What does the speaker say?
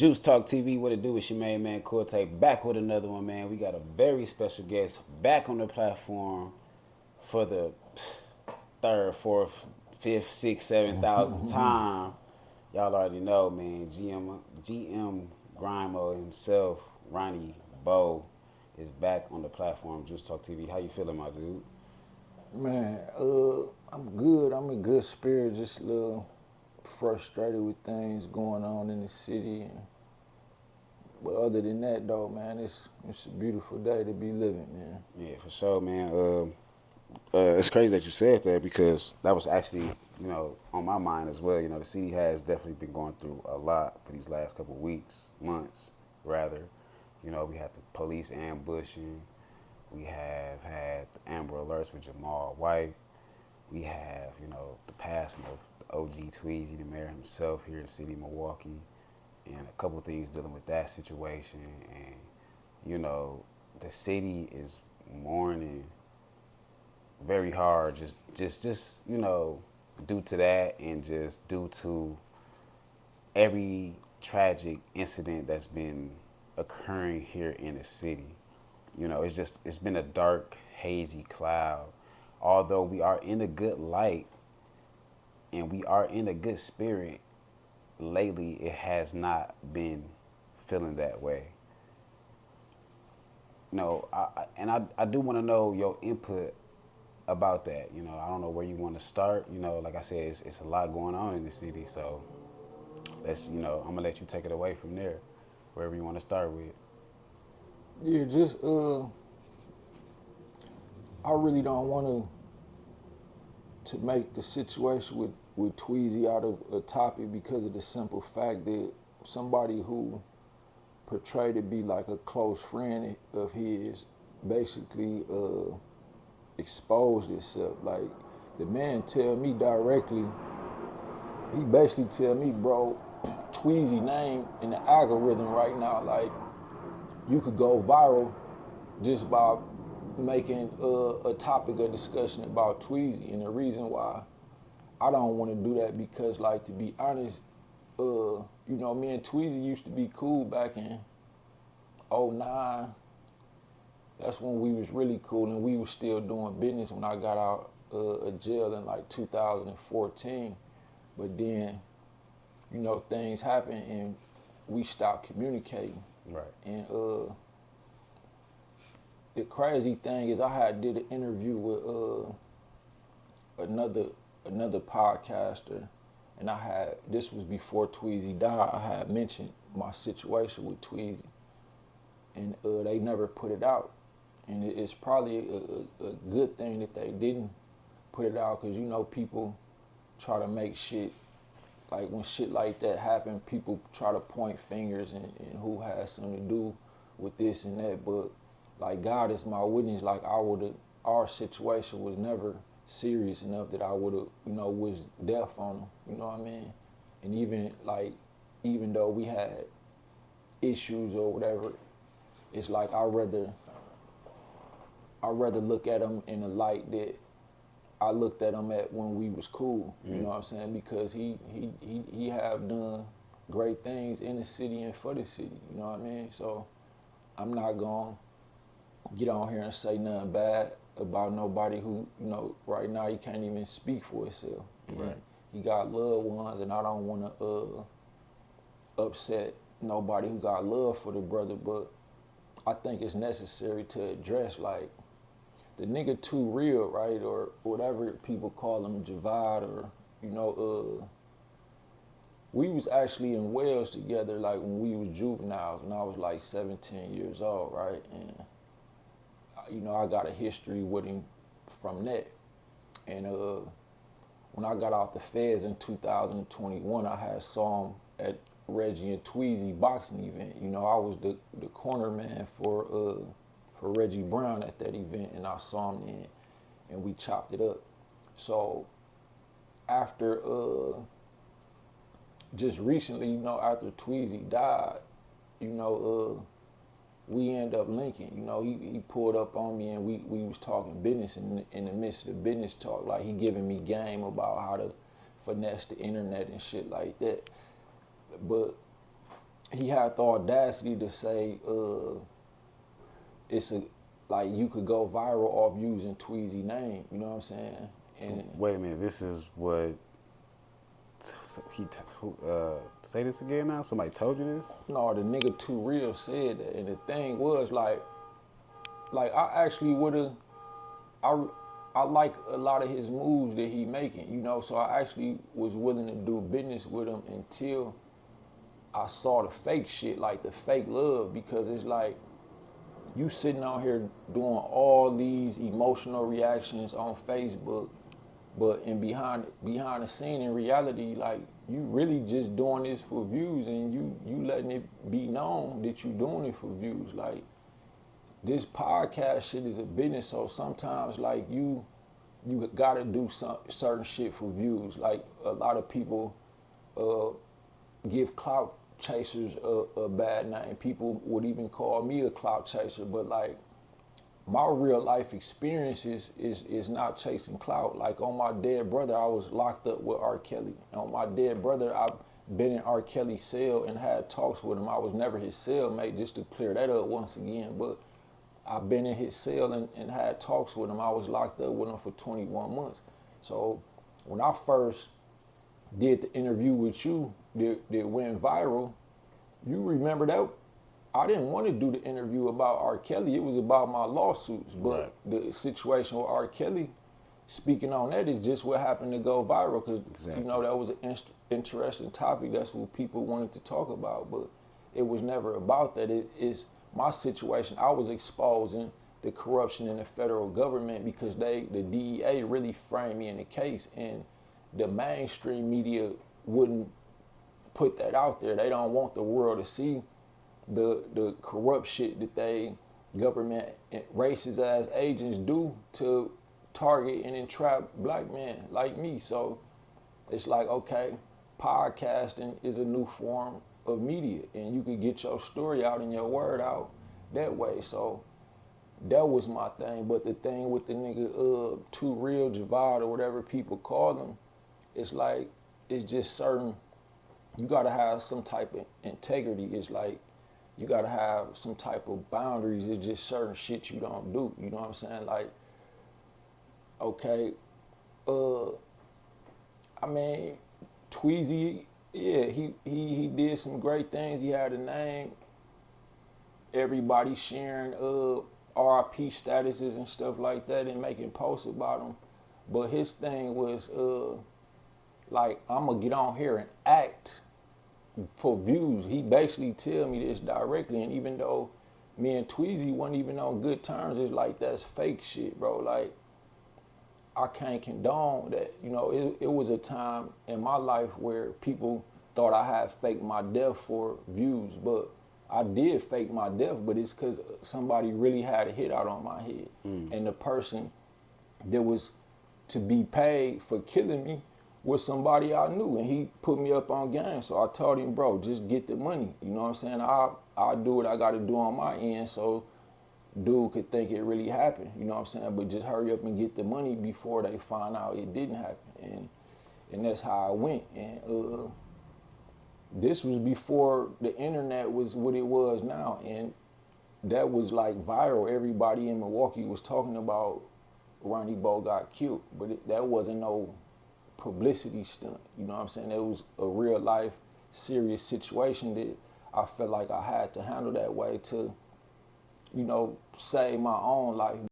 Juice Talk TV, what it do? It's your main man, Corte, back with another one, man. We got a very special guest back on the platform for the third, fourth, fifth, sixth, 7,000th time. Y'all already know, man. GM Grimo himself, Ronnie Bo, is back on the platform, Juice Talk TV. How you feeling, my dude? Man, I'm good. I'm in good spirit. Just a little frustrated with things going on in the city. But other than that, though, man, it's a beautiful day to be living, man. Yeah, for sure, man. It's crazy that you said that because that was actually, on my mind as well. The city has definitely been going through a lot for these last couple of weeks, months, rather. We had the police ambushing. We have had the Amber Alerts with Jamal White. We have, the passing of the OG Tweezy, the mayor himself here in the city of Milwaukee, and a couple of things dealing with that situation. And, the city is mourning very hard, just due to that, and just due to every tragic incident that's been occurring here in the city. It's been a dark, hazy cloud. Although we are in a good light and we are in a good spirit, lately it has not been feeling that way. I do want to know your input about that. I don't know where you want to start. Like I said, it's a lot going on in the city. So I'm gonna let you take it away from there, wherever you want to start with. Yeah, just I really don't want to make the situation with Tweezy out of a topic because of the simple fact that somebody who portrayed to be like a close friend of his basically exposed himself. Like the man tell me directly, he basically tell me, bro, Tweezy name in the algorithm right now, like you could go viral just by making a topic of discussion about Tweezy. And the reason why I don't want to do that because, like, to be honest, me and Tweezy used to be cool back in '09. That's when we was really cool, and we was still doing business when I got out of jail in like 2014. But then, things happened and we stopped communicating. Right. And the crazy thing is, I had did an interview with another podcaster, and this was before Tweezy died. I had mentioned my situation with Tweezy, and they never put it out. And it's probably a good thing that they didn't put it out, because people try to make shit, like when shit like that happen, people try to point fingers and who has something to do with this and that. But like, God is my witness, like our situation was never serious enough that I would have, wished death on them. You know what I mean? And even though we had issues or whatever, it's like I rather look at him in the light that I looked at him at when we was cool. You know what I'm saying? Because he have done great things in the city and for the city. You know what I mean? So I'm not gonna get on here and say nothing bad about nobody who, right now he can't even speak for himself. Right. He got loved ones, and I don't want to upset nobody who got love for the brother, but I think it's necessary to address, like, the nigga 2Real, right, or whatever people call him, Javad, or we was actually in Wales together, like when we was juveniles, when I was like 17 years old, right, and I got a history with him from that. And when I got out the feds in 2021, I had saw him at Reggie and Tweezy boxing event. I was the corner man for Reggie Brown at that event, and I saw him then, and we chopped it up. So after just recently, after Tweezy died, we end up linking. He pulled up on me, and we was talking business in the midst of the business talk. Like, he giving me game about how to finesse the internet and shit like that. But he had the audacity to say it's a like you could go viral off using Tweezy name. You know what I'm saying? And Wait a minute. This is what he say this again now. Somebody told you this? no, the nigga 2Real said that, and the thing was like I actually would have I like a lot of his moves that he making, you know, so I actually was willing to do business with him until I saw the fake shit, like the fake love, because it's like you sitting out here doing all these emotional reactions on Facebook, but behind the scene in reality, like you really just doing this for views, and you letting it be known that you doing it for views. Like this podcast shit is a business, so sometimes like you gotta do some certain shit for views. Like a lot of people give clout chasers a bad name. People would even call me a clout chaser, but like my real life experience is not chasing clout. Like on my dead brother, I was locked up with R. Kelly. On my dead brother, I've been in R. Kelly's cell and had talks with him. I was never his cellmate, just to clear that up once again. But I've been in his cell and had talks with him. I was locked up with him for 21 months. So when I first did the interview with you that went viral, you remember that I didn't want to do the interview about R. Kelly. It was about my lawsuits. But Right. the situation with R. Kelly, speaking on that, is just what happened to go viral. Because, Exactly. you know, that was an interesting topic. That's what people wanted to talk about. But it was never about that. It is my situation. I was exposing the corruption in the federal government because the DEA really framed me in the case. And the mainstream media wouldn't put that out there. They don't want the world to see the corrupt shit that they government racist ass agents do to target and entrap black men like me. So it's like, okay, podcasting is a new form of media, and you could get your story out and your word out that way. So that was my thing. But the thing with the nigga 2Real Javad or whatever people call him, it's like it's just certain. You gotta have some type of integrity. It's like you gotta have some type of boundaries. It's just certain shit you don't do. You know what I'm saying? Like, okay, uh, I mean, Tweezy, yeah, he did some great things. He had a name. Everybody sharing RIP statuses and stuff like that and making posts about him. But his thing was like, I'm gonna get on here and act for views. He basically tell me this directly, and even though me and Tweezy wasn't even on good terms, it's like that's fake shit, bro. Like I can't condone that. You know, it was a time in my life where people thought I had faked my death for views, but I did fake my death, but it's because somebody really had a hit out on my head. And the person that was to be paid for killing me was somebody I knew, and he put me up on game. So I told him, bro, just get the money. You know what I'm saying? I'll do what I got to do on my end so dude could think it really happened. You know what I'm saying? But just hurry up and get the money before they find out it didn't happen. And that's how I went. And this was before the internet was what it was now. And that was like viral. Everybody in Milwaukee was talking about Ronnie Bo got killed. But that wasn't no publicity stunt. You know what I'm saying? It was a real life, serious situation that I felt like I had to handle that way to, you know, save my own life.